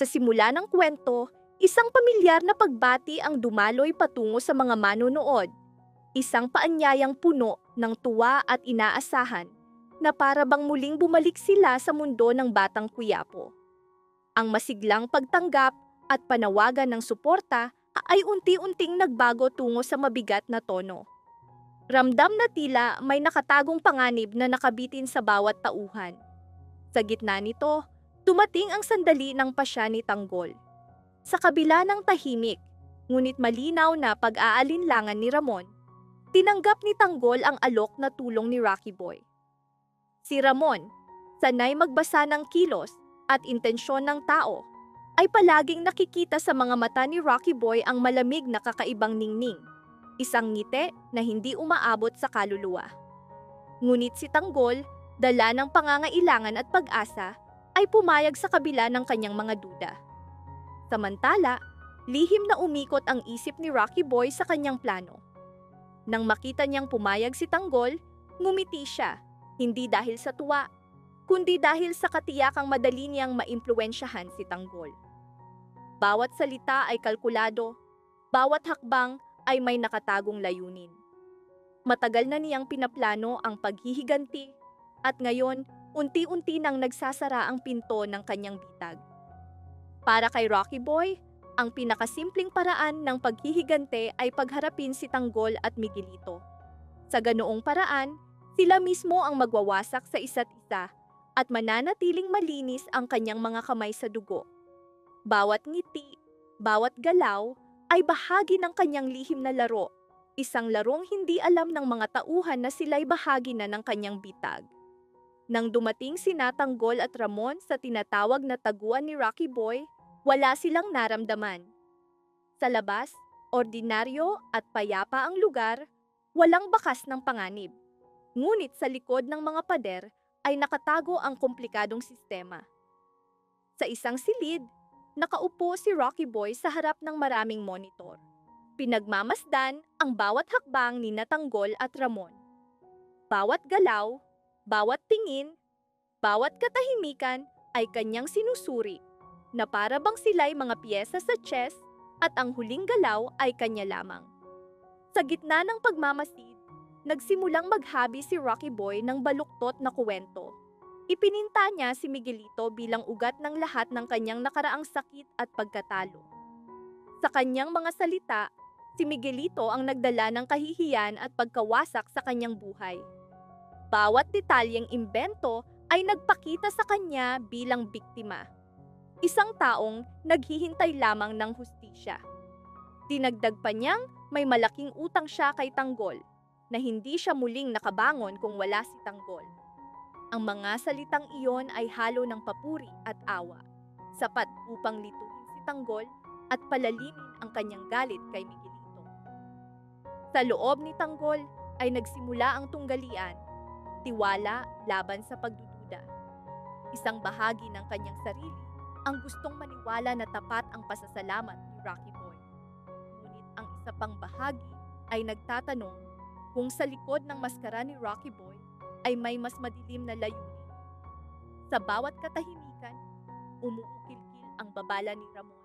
Sa simula ng kwento, isang pamilyar na pagbati ang dumaloy patungo sa mga manunood. Isang paanyayang puno ng tuwa at inaasahan na para bang muling bumalik sila sa mundo ng batang Quiapo. Ang masiglang pagtanggap at panawagan ng suporta ay unti-unting nagbago tungo sa mabigat na tono. Ramdam na tila may nakatagong panganib na nakabitin sa bawat tauhan. Sa gitna nito, dumating ang sandali ng pasya ni Tanggol. Sa kabila ng tahimik, ngunit malinaw na pag-aalinlangan ni Ramon, tinanggap ni Tanggol ang alok na tulong ni Rocky Boy. Si Ramon, sanay magbasa ng kilos at intensyon ng tao, ay palaging nakikita sa mga mata ni Rocky Boy ang malamig na kakaibang ningning, isang ngiti na hindi umaabot sa kaluluwa. Ngunit si Tanggol, dala ng pangangailangan at pag-asa, ay pumayag sa kabila ng kanyang mga duda. Samantala, lihim na umikot ang isip ni Rocky Boy sa kanyang plano. Nang makita niyang pumayag si Tanggol, ngumiti siya, hindi dahil sa tuwa, kundi dahil sa katiyakang madali niyang maimpluwensyahan si Tanggol. Bawat salita ay kalkulado, bawat hakbang ay may nakatagong layunin. Matagal na niyang pinaplano ang paghihiganti at ngayon unti-unti nang nagsasara ang pinto ng kanyang bitag. Para kay Rocky Boy, ang pinakasimpleng paraan ng paghihigante ay pagharapin si Tanggol at Miguelito. Sa ganoong paraan, sila mismo ang magwawasak sa isa't isa at mananatiling malinis ang kanyang mga kamay sa dugo. Bawat ngiti, bawat galaw ay bahagi ng kanyang lihim na laro, isang larong hindi alam ng mga tauhan na sila'y bahagi na ng kanyang bitag. Nang dumating sina Tanggol at Ramon sa tinatawag na taguan ni Rocky Boy, wala silang naramdaman. Sa labas, ordinaryo at payapa ang lugar, walang bakas ng panganib. Ngunit sa likod ng mga pader ay nakatago ang komplikadong sistema. Sa isang silid, nakaupo si Rocky Boy sa harap ng maraming monitor. Pinagmamasdan ang bawat hakbang ni Tanggol at Ramon. Bawat galaw, bawat tingin, bawat katahimikan ay kanyang sinusuri na para bang sila'y mga piyesa sa chess at ang huling galaw ay kanya lamang. Sa gitna ng pagmamasid, nagsimulang maghabi si Rocky Boy ng baluktot na kuwento. Ipininta niya si Miguelito bilang ugat ng lahat ng kanyang nakaraang sakit at pagkatalo. Sa kanyang mga salita, si Miguelito ang nagdala ng kahihiyan at pagkawasak sa kanyang buhay. Bawat detalyeng imbento ay nagpakita sa kanya bilang biktima. Isang taong naghihintay lamang ng hustisya. Dinagdag pa niyang may malaking utang siya kay Tanggol, na hindi siya muling nakabangon kung wala si Tanggol. Ang mga salitang iyon ay halo ng papuri at awa, sapat upang lituhin si Tanggol at palalimin ang kanyang galit kay Miguelito. Sa loob ni Tanggol ay nagsimula ang tunggalian, tiwala laban sa pagdududa. Isang bahagi ng kanyang sarili ang gustong maniwala na tapat ang pasasalamat ni Rocky Boy. Ngunit ang isa pang bahagi ay nagtatanong kung sa likod ng maskara ni Rocky Boy ay may mas madilim na layunin. Sa bawat katahimikan, umuukil-kil ang babala ni Ramon.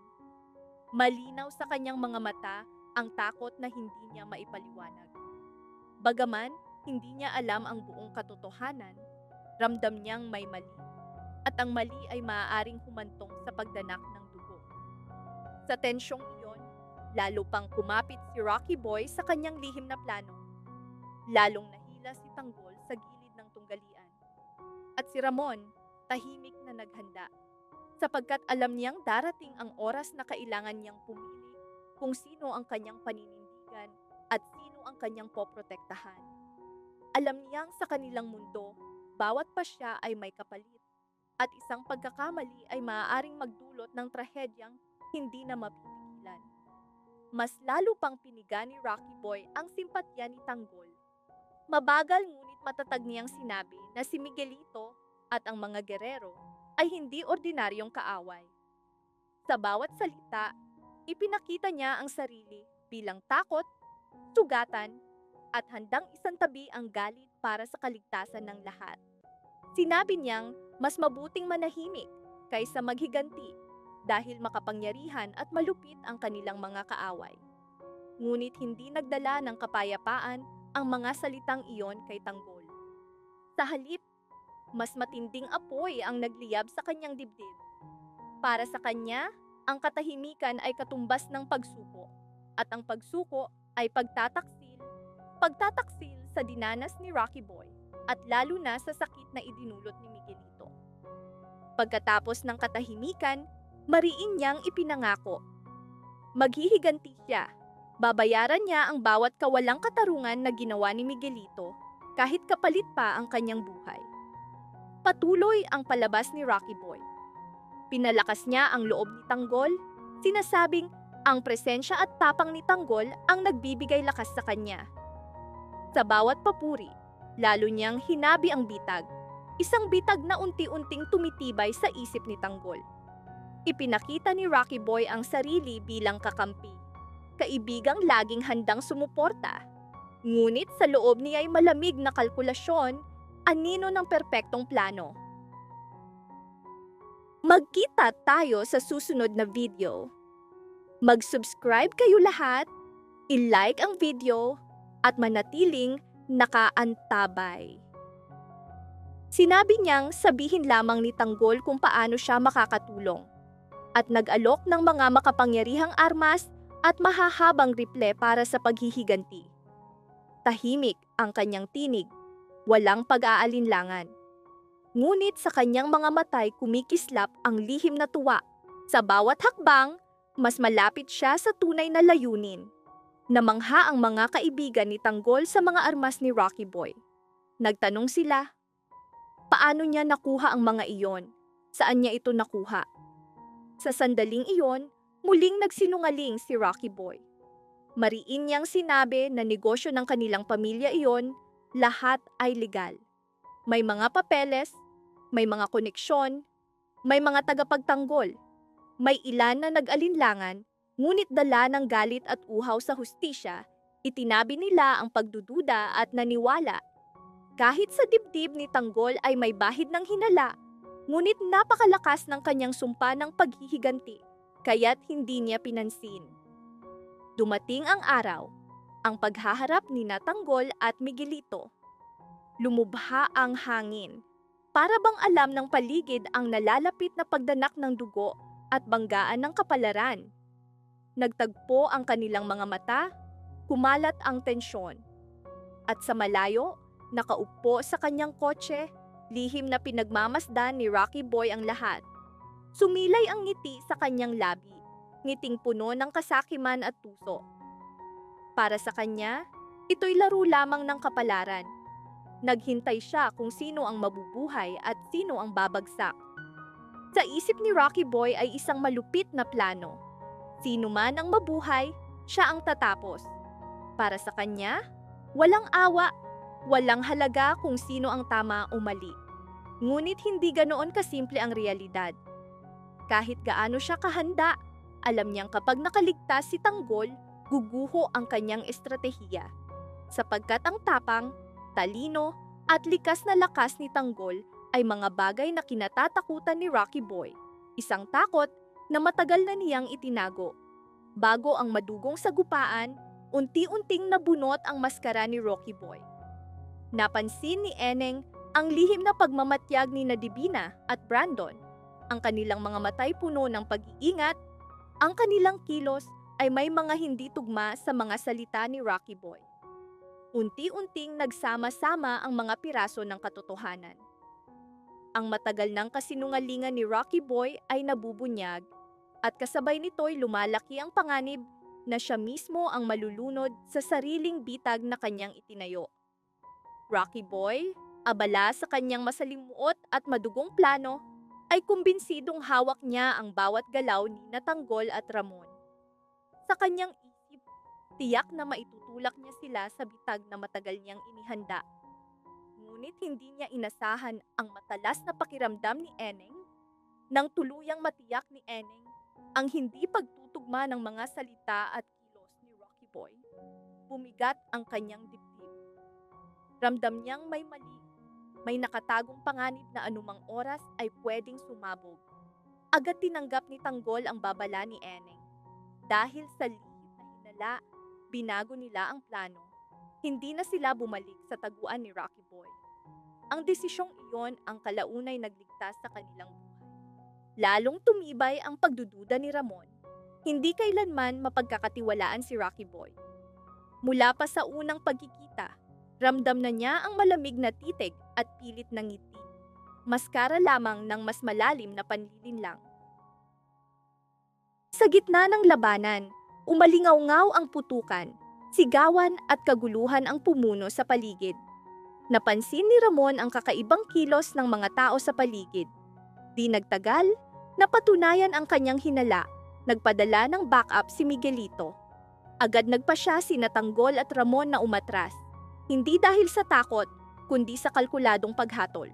Malinaw sa kanyang mga mata ang takot na hindi niya maipaliwanag. Bagaman hindi niya alam ang buong katotohanan, ramdam niyang may mali. At ang mali ay maaaring humantong sa pagdanak ng dugo. Sa tensyong iyon, lalo pang kumapit si Rocky Boy sa kanyang lihim na plano. Lalong nahila si Tanggol sa gilid ng tunggalian. At si Ramon, tahimik na naghanda, sapagkat alam niyang darating ang oras na kailangan niyang pumili kung sino ang kanyang paninindigan at sino ang kanyang poprotektahan. Alam niyang sa kanilang mundo, bawat pasya ay may kapalit, at isang pagkakamali ay maaaring magdulot ng trahedyang hindi na mapipigilan. Mas lalo pang piniga ni Rocky Boy ang simpatya ni Tanggol. Mabagal ngunit matatag niyang sinabi na si Miguelito at ang mga gerero ay hindi ordinaryong kaaway. Sa bawat salita, ipinakita niya ang sarili bilang takot, sugatan, at handang isantabi ang galit para sa kaligtasan ng lahat. Sinabi niyang mas mabuting manahimik kaysa maghiganti dahil makapangyarihan at malupit ang kanilang mga kaaway. Ngunit hindi nagdala ng kapayapaan ang mga salitang iyon kay Tanggol. Sa halip, mas matinding apoy ang nagliyab sa kanyang dibdib. Para sa kanya, ang katahimikan ay katumbas ng pagsuko, at ang pagsuko ay pagtataksil sa dinanas ni Rocky Boy, at lalo na sa sakit na idinulot ni Miguelito. Pagkatapos ng katahimikan, mariin niyang ipinangako. Maghihiganti siya. Babayaran niya ang bawat kawalang katarungan na ginawa ni Miguelito kahit kapalit pa ang kanyang buhay. Patuloy ang palabas ni Rocky Boy. Pinalakas niya ang loob ni Tanggol, sinasabing ang presensya at tapang ni Tanggol ang nagbibigay lakas sa kanya. Sa bawat papuri, lalo niyang hinabi ang bitag, isang bitag na unti-unting tumitibay sa isip ni Tanggol. Ipinakita ni Rocky Boy ang sarili bilang kakampi, kaibigang laging handang sumuporta. Ngunit sa loob niya ay malamig na kalkulasyon, anino ng perpektong plano. Magkita tayo sa susunod na video. Mag-subscribe kayo lahat, i-like ang video, at manatiling nakaantabay. Sinabi niyang sabihin lamang ni Tanggol kung paano siya makakatulong, at nag-alok ng mga makapangyarihang armas at mahahabang riple para sa paghihiganti. Tahimik ang kanyang tinig, walang pag-aalinlangan. Ngunit sa kanyang mga matay kumikislap ang lihim na tuwa. Sa bawat hakbang, mas malapit siya sa tunay na layunin. Namangha ang mga kaibigan ni Tanggol sa mga armas ni Rocky Boy. Nagtanong sila, paano niya nakuha ang mga iyon? Saan niya ito nakuha? Sa sandaling iyon, muling nagsinungaling si Rocky Boy. Mariin niyang sinabi na negosyo ng kanilang pamilya iyon, lahat ay legal. May mga papeles, may mga koneksyon, may mga tagapagtanggol, may ilan na nag-alinlangan, ngunit dala ng galit at uhaw sa hustisya, itinabi nila ang pagdududa at naniwala. Kahit sa dibdib ni Tanggol ay may bahid ng hinala, ngunit napakalakas ng kanyang sumpa ng paghihiganti, kaya't hindi niya pinansin. Dumating ang araw, ang paghaharap ni Tanggol at Miguelito. Lumubha ang hangin. Para bang alam ng paligid ang nalalapit na pagdanak ng dugo at banggaan ng kapalaran. Nagtagpo ang kanilang mga mata, kumalat ang tensyon. At sa malayo, nakaupo sa kanyang kotse, lihim na pinagmamasdan ni Rocky Boy ang lahat. Sumilay ang ngiti sa kanyang labi, ngiting puno ng kasakiman at tuso. Para sa kanya, ito'y laro lamang ng kapalaran. Naghintay siya kung sino ang mabubuhay at sino ang babagsak. Sa isip ni Rocky Boy ay isang malupit na plano. Sino man ang mabuhay, siya ang tatapos. Para sa kanya, walang awa, walang halaga kung sino ang tama o mali. Ngunit hindi ganoon kasimple ang realidad. Kahit gaano siya kahanda, alam niyang kapag nakaligtas si Tanggol, guguho ang kanyang estratehiya. Sapagkat ang tapang, talino, at likas na lakas ni Tanggol ay mga bagay na kinatatakutan ni Rocky Boy. Isang takot na matagal na niyang itinago. Bago ang madugong sagupaan, unti-unting nabunot ang maskara ni Rocky Boy. Napansin ni Eneng ang lihim na pagmamatyag ni Divina at Brandon. Ang kanilang mga matay puno ng pag-iingat, ang kanilang kilos ay may mga hindi tugma sa mga salita ni Rocky Boy. Unti-unting nagsama-sama ang mga piraso ng katotohanan. Ang matagal ng kasinungalingan ni Rocky Boy ay nabubunyag at kasabay nito'y lumalaki ang panganib na siya mismo ang malulunod sa sariling bitag na kanyang itinayo. Rocky Boy, abala sa kanyang masalimuot at madugong plano, ay kumbinsidong hawak niya ang bawat galaw ni Tanggol at Ramon. Sa kanyang isip, tiyak na maitutulak niya sila sa bitag na matagal niyang inihanda. Ngunit hindi niya inasahan ang matalas na pakiramdam ni Eneng. Nang tuluyang matiyak ni Eneng ang hindi pagtutugma ng mga salita at kilos ni Rocky Boy, bumigat ang kanyang dibdib. Ramdam niyang may mali, may nakatagong panganib na anumang oras ay pwedeng sumabog. Agad tinanggap ni Tanggol ang babala ni Eneng. Dahil sa lihim na hinala, binago nila ang plano. Hindi na sila bumalik sa taguan ni Rocky Boy. Ang desisyong iyon ang kalaunay nagligtas sa kanilang buhay. Lalong tumibay ang pagdududa ni Ramon. Hindi kailanman mapagkakatiwalaan si Rocky Boy. Mula pa sa unang pagkikita, ramdam na niya ang malamig na titig at pilit na ngiti. Maskara lamang ng mas malalim na panlilinlang. Sa gitna ng labanan, umalingaw-ngaw ang putukan, sigawan at kaguluhan ang pumuno sa paligid. Napansin ni Ramon ang kakaibang kilos ng mga tao sa paligid. Di nagtagal, napatunayan ang kanyang hinala. Nagpadala ng backup si Miguelito. Agad nagpasya sina Tanggol at Ramon na umatras. Hindi dahil sa takot, kundi sa kalkuladong paghatol.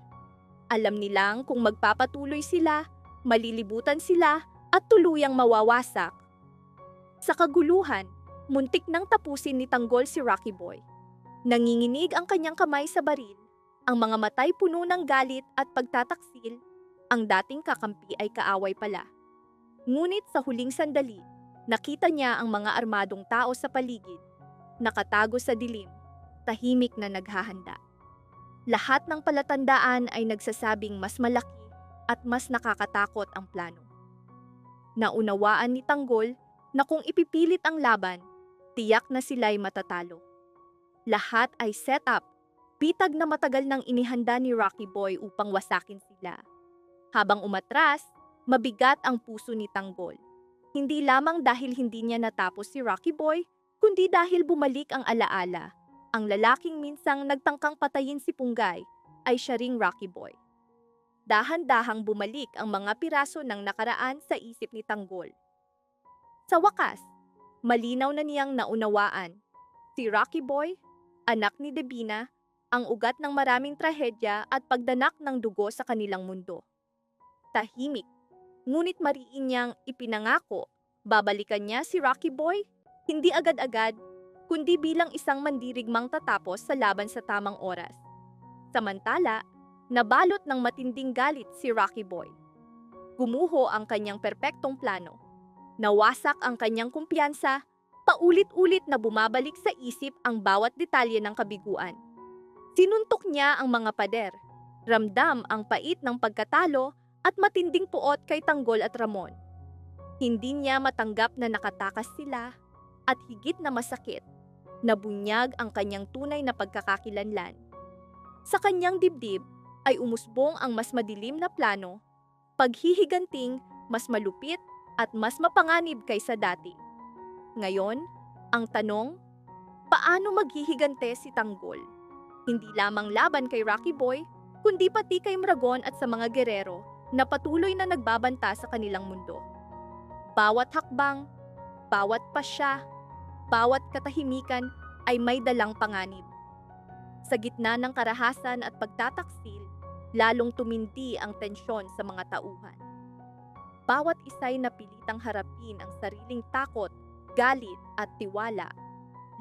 Alam nilang kung magpapatuloy sila, malilibutan sila at tuluyang mawawasak. Sa kaguluhan, muntik nang tapusin ni Tanggol si Rocky Boy. Nanginginig ang kanyang kamay sa baril, ang mga matay puno ng galit at pagtataksil, ang dating kakampi ay kaaway pala. Ngunit sa huling sandali, nakita niya ang mga armadong tao sa paligid, nakatago sa dilim, tahimik na naghahanda. Lahat ng palatandaan ay nagsasabing mas malaki at mas nakakatakot ang plano. Naunawaan ni Tanggol na kung ipipilit ang laban, tiyak na sila'y matatalo. Lahat ay set up, bitag na matagal nang inihanda ni Rocky Boy upang wasakin sila. Habang umatras, mabigat ang puso ni Tanggol. Hindi lamang dahil hindi niya natapos si Rocky Boy, kundi dahil bumalik ang alaala. Ang lalaking minsang nagtangkang patayin si Punggay ay siya ring Rocky Boy. Dahan-dahang bumalik ang mga piraso ng nakaraan sa isip ni Tanggol. Sa wakas, malinaw na niyang naunawaan. Si Rocky Boy, anak ni Debina, ang ugat ng maraming trahedya at pagdanak ng dugo sa kanilang mundo. Tahimik, ngunit mariin niyang ipinangako, babalikan niya si Rocky Boy, hindi agad-agad, kundi bilang isang mandirigmang tatapos sa laban sa tamang oras. Samantala, nabalot ng matinding galit si Rocky Boy. Gumuho ang kanyang perpektong plano. Nawasak ang kanyang kumpiyansa, paulit-ulit na bumabalik sa isip ang bawat detalye ng kabiguan. Sinuntok niya ang mga pader, ramdam ang pait ng pagkatalo at matinding puot kay Tanggol at Ramon. Hindi niya matanggap na nakatakas sila at higit na masakit, nabunyag ang kanyang tunay na pagkakakilanlan. Sa kanyang dibdib ay umusbong ang mas madilim na plano, paghihiganting mas malupit at mas mapanganib kaysa dati. Ngayon, ang tanong, paano maghihigante si Tanggol? Hindi lamang laban kay Rocky Boy, kundi pati kay Maragon at sa mga gerero na patuloy na nagbabanta sa kanilang mundo. Bawat hakbang, bawat pasya, bawat katahimikan ay may dalang panganib. Sa gitna ng karahasan at pagtataksil, lalong tumindi ang tensyon sa mga tauhan. Bawat isa'y napilitang harapin ang sariling takot, galit at tiwala.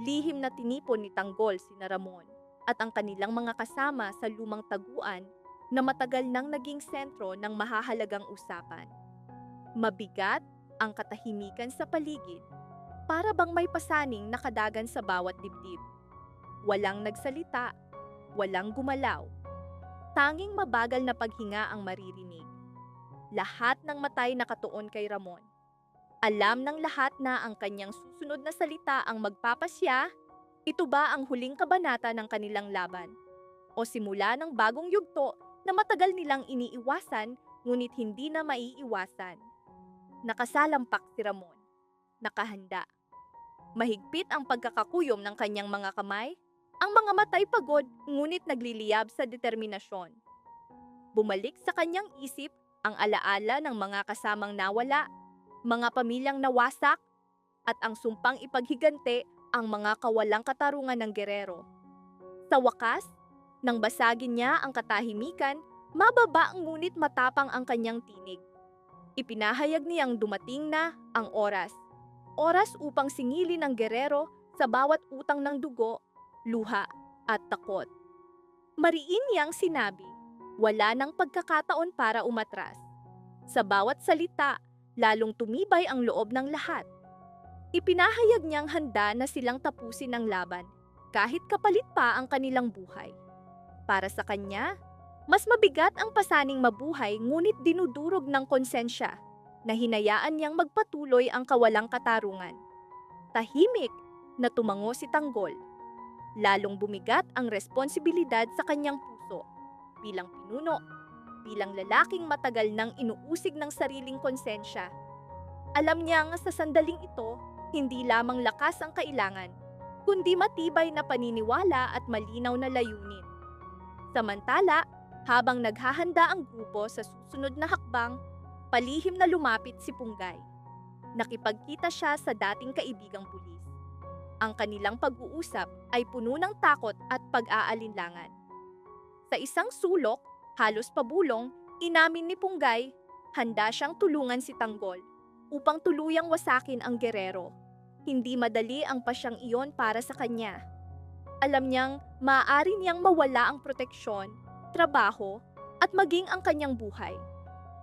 Lihim na tinipon ni Tanggol sina Ramon at ang kanilang mga kasama sa lumang taguan na matagal nang naging sentro ng mahahalagang usapan. Mabigat ang katahimikan sa paligid, para bang may pasaning nakadagan sa bawat dibdib. Walang nagsalita, walang gumalaw. Tanging mabagal na paghinga ang maririnig. Lahat ng matay nakatuon kay Ramon. Alam ng lahat na ang kanyang susunod na salita ang magpapasya, ito ba ang huling kabanata ng kanilang laban? O simula ng bagong yugto na matagal nilang iniiwasan ngunit hindi na maiiwasan. Nakasalampak si Ramon. Nakahanda. Mahigpit ang pagkakakuyom ng kanyang mga kamay. Ang mga matay pagod ngunit nagliliyab sa determinasyon. Bumalik sa kanyang isip ang alaala ng mga kasamang nawala, mga pamilyang nawasak, at ang sumpang ipaghigante ang mga kawalang katarungan ng gerero. Sa wakas, nang basagin niya ang katahimikan, mababa ngunit matapang ang kanyang tinig. Ipinahayag niyang dumating na ang oras. Oras upang singilin ng gerero sa bawat utang ng dugo, luha at takot. Mariin niyang sinabi, wala nang pagkakataon para umatras. Sa bawat salita, lalong tumibay ang loob ng lahat. Ipinahayag niyang handa na silang tapusin ang laban, kahit kapalit pa ang kanilang buhay. Para sa kanya, mas mabigat ang pasaning mabuhay ngunit dinudurog ng konsensya na hinayaan niyang magpatuloy ang kawalang katarungan. Tahimik na tumango si Tanggol. Lalong bumigat ang responsibilidad sa kanyang puso bilang pinuno, bilang lalaking matagal nang inuusig ng sariling konsensya. Alam niyang sa sandaling ito, hindi lamang lakas ang kailangan, kundi matibay na paniniwala at malinaw na layunin. Samantala, habang naghahanda ang grupo sa susunod na hakbang, palihim na lumapit si Punggay. Nakipagkita siya sa dating kaibigang pulis. Ang kanilang pag-uusap ay puno ng takot at pag-aalinlangan. Sa isang sulok, halos pabulong, inamin ni Punggay, handa siyang tulungan si Tanggol upang tuluyang wasakin ang gerero. Hindi madali ang pasyang iyon para sa kanya. Alam niyang maaari niyang mawala ang proteksyon, trabaho, at maging ang kanyang buhay.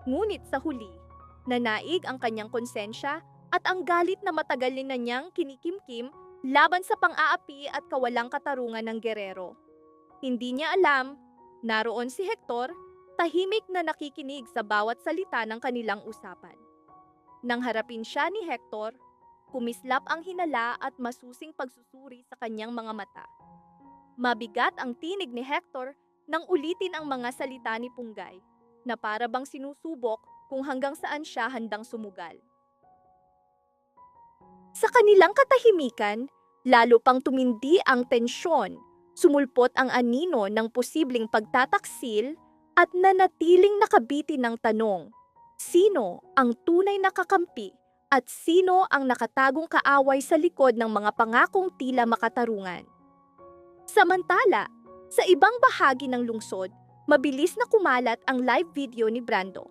Ngunit sa huli, nanaig ang kanyang konsensya at ang galit na matagal na niyang kinikimkim laban sa pang-aapi at kawalang katarungan ng gerero. Hindi niya alam, naroon si Hector, tahimik na nakikinig sa bawat salita ng kanilang usapan. Nang harapin siya ni Hector, kumislap ang hinala at masusing pagsusuri sa kanyang mga mata. Mabigat ang tinig ni Hector nang ulitin ang mga salita ni Punggay, na para bang sinusubok kung hanggang saan siya handang sumugal. Sa kanilang katahimikan, lalo pang tumindi ang tensyon, sumulpot ang anino ng posibleng pagtataksil at nanatiling nakabitin ng tanong, sino ang tunay na kakampi at sino ang nakatagong kaaway sa likod ng mga pangakong tila makatarungan. Samantala, sa ibang bahagi ng lungsod, mabilis na kumalat ang live video ni Brando.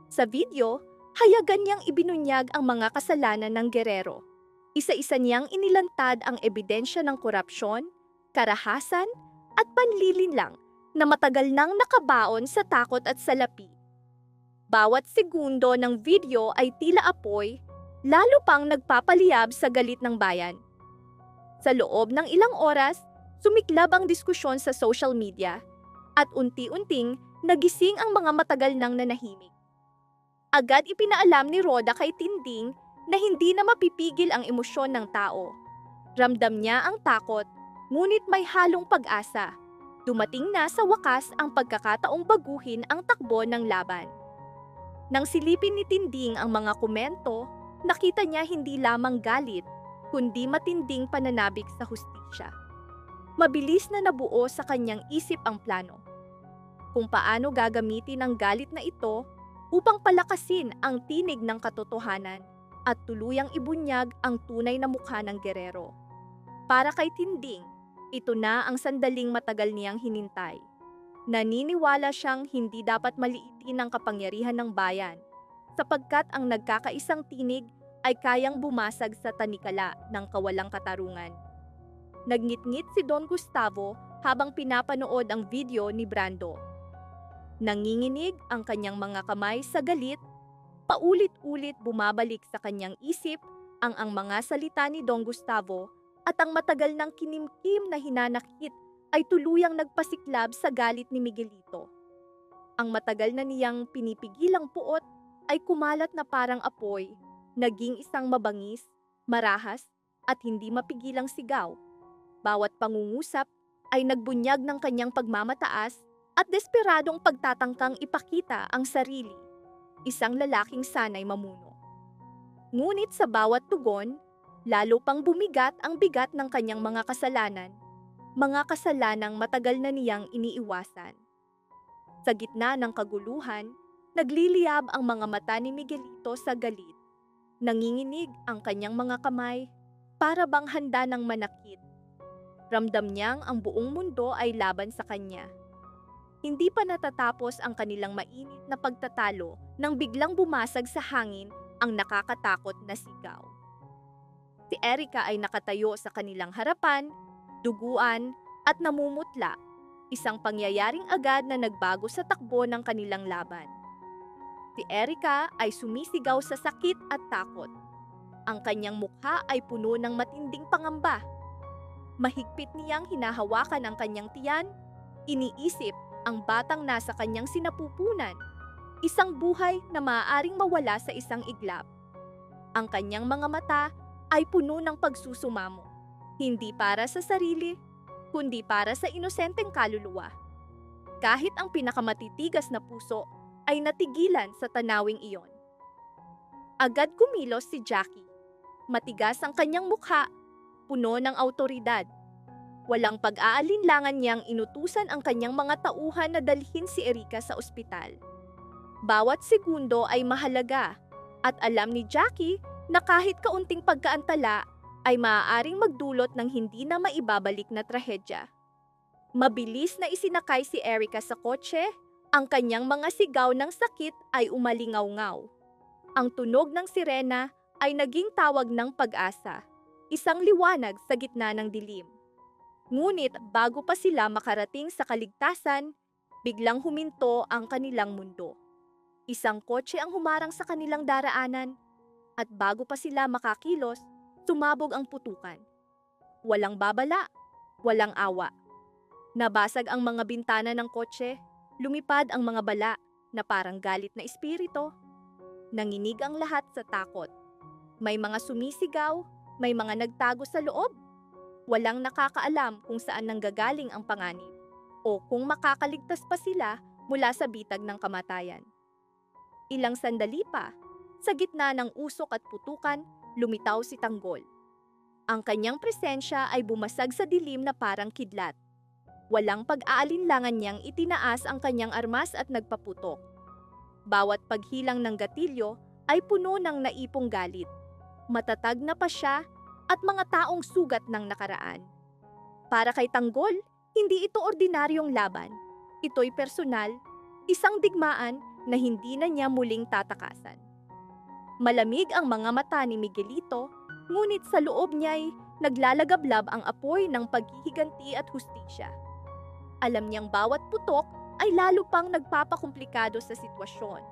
Sa video, hayagan niyang ibinunyag ang mga kasalanan ng gerero. Isa-isa niyang inilantad ang ebidensya ng korupsyon, karahasan, at panlilinlang na matagal nang nakabaon sa takot at salapi. Bawat segundo ng video ay tila apoy, lalo pang nagpapaliyab sa galit ng bayan. Sa loob ng ilang oras, sumiklab ang diskusyon sa social media at unti-unting nagising ang mga matagal nang nanahimik. Agad ipinaalam ni Roda kay Tinding na hindi na mapipigil ang emosyon ng tao. Ramdam niya ang takot, ngunit may halong pag-asa. Dumating na sa wakas ang pagkakataong baguhin ang takbo ng laban. Nang silipin ni Tinding ang mga komento, nakita niya hindi lamang galit, kundi matinding pananabik sa hustisya. Mabilis na nabuo sa kanyang isip ang plano. Kung paano gagamitin ang galit na ito upang palakasin ang tinig ng katotohanan at tuluyang ibunyag ang tunay na mukha ng gerero. Para kay Tinding, ito na ang sandaling matagal niyang hinintay. Naniniwala siyang hindi dapat maliitin ang kapangyarihan ng bayan, sapagkat ang nagkakaisang tinig ay kayang bumasag sa tanikala ng kawalang katarungan. Nagngit-ngit si Don Gustavo habang pinapanood ang video ni Brando. Nanginginig ang kanyang mga kamay sa galit. Paulit-ulit bumabalik sa kanyang isip ang mga salita ni Don Gustavo at ang matagal ng kinimkim na hinanakit ay tuluyang nagpasiklab sa galit ni Miguelito. Ang matagal na niyang pinipigilang puot ay kumalat na parang apoy, naging isang mabangis, marahas at hindi mapigilang sigaw. Bawat pangungusap ay nagbunyag ng kanyang pagmamataas at desperadong pagtatangkang ipakita ang sarili. Isang lalaking sanay mamuno. Ngunit sa bawat tugon, lalo pang bumigat ang bigat ng kanyang mga kasalanang matagal na niyang iniiwasan. Sa gitna ng kaguluhan, nagliliyab ang mga mata ni Miguelito sa galit. Nanginginig ang kanyang mga kamay, para bang handa ng manakit. Ramdam niyang ang buong mundo ay laban sa kanya. Hindi pa natatapos ang kanilang mainit na pagtatalo nang biglang bumasag sa hangin ang nakakatakot na sigaw. Si Erica ay nakatayo sa kanilang harapan, duguan at namumutla, isang pangyayaring agad na nagbago sa takbo ng kanilang laban. Si Erica ay sumisigaw sa sakit at takot. Ang kanyang mukha ay puno ng matinding pangamba. Mahigpit niyang hinahawakan ang kanyang tiyan, iniisip ang batang nasa kanyang sinapupunan, isang buhay na maaaring mawala sa isang iglap. Ang kanyang mga mata ay puno ng pagsusumamo, hindi para sa sarili, kundi para sa inosenteng kaluluwa. Kahit ang pinakamatitigas na puso ay natigilan sa tanawing iyon. Agad kumilos si Jackie. Matigas ang kanyang mukha, puno ng awtoridad. Walang pag-aalinlangan niyang inutusan ang kanyang mga tauhan na dalhin si Erica sa ospital. Bawat segundo ay mahalaga at alam ni Jackie na kahit kaunting pagkaantala ay maaaring magdulot ng hindi na maibabalik na trahedya. Mabilis na isinakay si Erica sa kotse, ang kanyang mga sigaw ng sakit ay umalingaw-ngaw. Ang tunog ng sirena ay naging tawag ng pag-asa, isang liwanag sa gitna ng dilim. Ngunit bago pa sila makarating sa kaligtasan, biglang huminto ang kanilang mundo. Isang kotse ang humarang sa kanilang daraanan, at bago pa sila makakilos, sumabog ang putukan. Walang babala, walang awa. Nabasag ang mga bintana ng kotse, lumipad ang mga bala na parang galit na espiritu. Nanginig ang lahat sa takot. May mga sumisigaw, may mga nagtago sa loob. Walang nakakaalam kung saan nanggagaling ang panganib o kung makakaligtas pa sila mula sa bitag ng kamatayan. Ilang sandali pa, sa gitna ng usok at putukan, lumitaw si Tanggol. Ang kanyang presensya ay bumasag sa dilim na parang kidlat. Walang pag-aalinlangan niyang itinaas ang kanyang armas at nagpaputok. Bawat paghilang ng gatilyo ay puno ng naipong galit. Matatag na pasya at mga taong sugat ng nakaraan. Para kay Tanggol, hindi ito ordinaryong laban. Ito'y personal, isang digmaan na hindi na niya muling tatakasan. Malamig ang mga mata ni Miguelito, ngunit sa loob niya'y naglalagablab ang apoy ng paghihiganti at hustisya. Alam niyang bawat putok ay lalo pang nagpapakomplikado sa sitwasyon,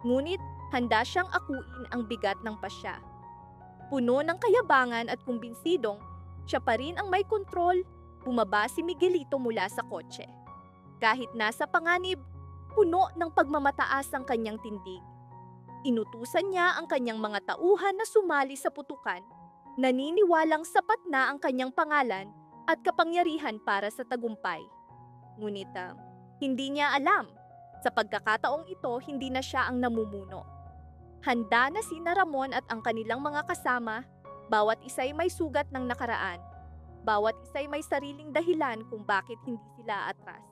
ngunit handa siyang akuin ang bigat ng pasya. Puno ng kayabangan at kumbinsidong, siya pa rin ang may kontrol, bumaba si Miguelito mula sa kotse. Kahit nasa panganib, puno ng pagmamataas ang kanyang tindig. Inutusan niya ang kanyang mga tauhan na sumali sa putukan, naniniwalang sapat na ang kanyang pangalan at kapangyarihan para sa tagumpay. Ngunit hindi niya alam, sa pagkakataong ito hindi na siya ang namumuno. Handa na sina Ramon at ang kanilang mga kasama, bawat isa'y may sugat ng nakaraan, bawat isa'y may sariling dahilan kung bakit hindi sila atras.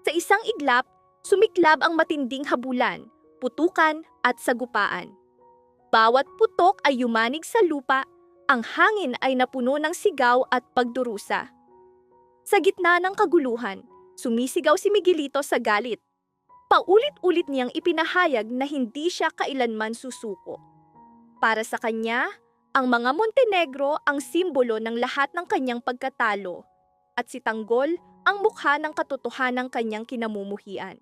Sa isang iglap, sumiklab ang matinding habulan, putukan at sagupaan. Bawat putok ay yumanig sa lupa, ang hangin ay napuno ng sigaw at pagdurusa. Sa gitna ng kaguluhan, sumisigaw si Miguelito sa galit. Paulit-ulit niyang ipinahayag na hindi siya kailanman susuko. Para sa kanya, ang mga Montenegro ang simbolo ng lahat ng kanyang pagkatalo, at si Tanggol ang mukha ng katotohanang kanyang kinamumuhian.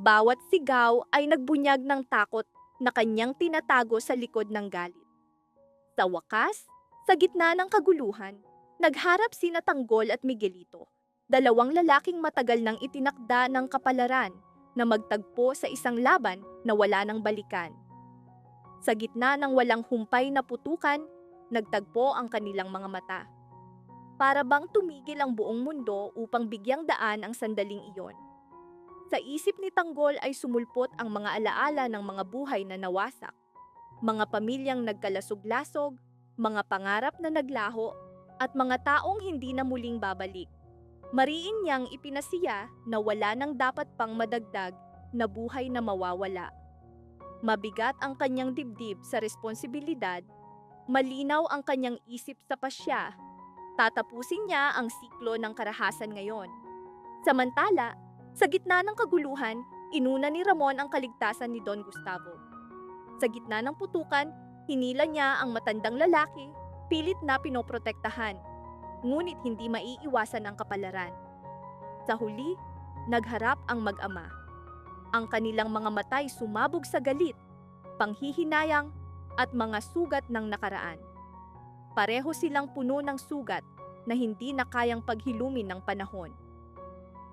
Bawat sigaw ay nagbunyag ng takot na kanyang tinatago sa likod ng galit. Sa wakas, sa gitna ng kaguluhan, nagharap sina Tanggol at Miguelito, dalawang lalaking matagal nang itinakda ng kapalaran na magtagpo sa isang laban na wala nang balikan. Sa gitna ng walang humpay na putukan, nagtagpo ang kanilang mga mata. Para bang tumigil ang buong mundo upang bigyang daan ang sandaling iyon. Sa isip ni Tanggol ay sumulpot ang mga alaala ng mga buhay na nawasak, mga pamilyang nagkalasog-lasog, mga pangarap na naglaho, at mga taong hindi na muling babalik. Mariin niyang ipinasiya na wala nang dapat pang madagdag na buhay na mawawala. Mabigat ang kanyang dibdib sa responsibilidad, malinaw ang kanyang isip sa pasya. Tatapusin niya ang siklo ng karahasan ngayon. Samantala, sa gitna ng kaguluhan, inuna ni Ramon ang kaligtasan ni Don Gustavo. Sa gitna ng putukan, hinila niya ang matandang lalaki, pilit na pinoprotektahan. Ngunit hindi maiiwasan ang kapalaran. Sa huli, nagharap ang mag-ama. Ang kanilang mga matay sumabog sa galit, panghihinayang, at mga sugat ng nakaraan. Pareho silang puno ng sugat na hindi na kayang paghilumin ng panahon.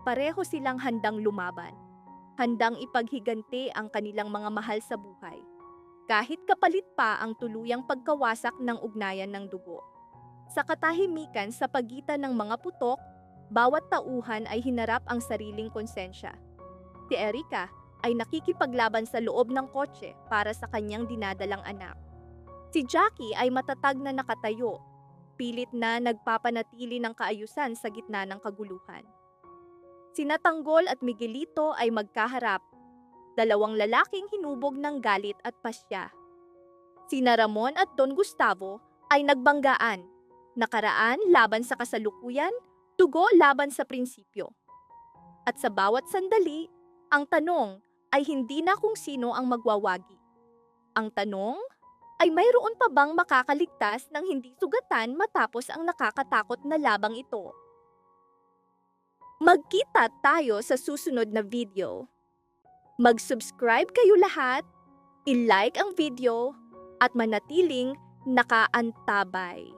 Pareho silang handang lumaban, handang ipaghiganti ang kanilang mga mahal sa buhay, kahit kapalit pa ang tuluyang pagkawasak ng ugnayan ng dugo. Sa katahimikan sa pagitan ng mga putok, bawat tauhan ay hinarap ang sariling konsensya. Si Erica ay nakikipaglaban sa loob ng kotse para sa kanyang dinadalang anak. Si Jackie ay matatag na nakatayo, pilit na nagpapanatili ng kaayusan sa gitna ng kaguluhan. Sina Tanggol at Miguelito ay magkaharap, dalawang lalaking hinubog ng galit at pasya. Sina Ramon at Don Gustavo ay nagbanggaan, nakaraan laban sa kasalukuyan, dugo laban sa prinsipyo. At sa bawat sandali, ang tanong ay hindi na kung sino ang magwawagi. Ang tanong ay mayroon pa bang makakaligtas ng hindi sugatan matapos ang nakakatakot na labang ito? Magkita tayo sa susunod na video. Mag-subscribe kayo lahat, i-like ang video, at manatiling nakaantabay.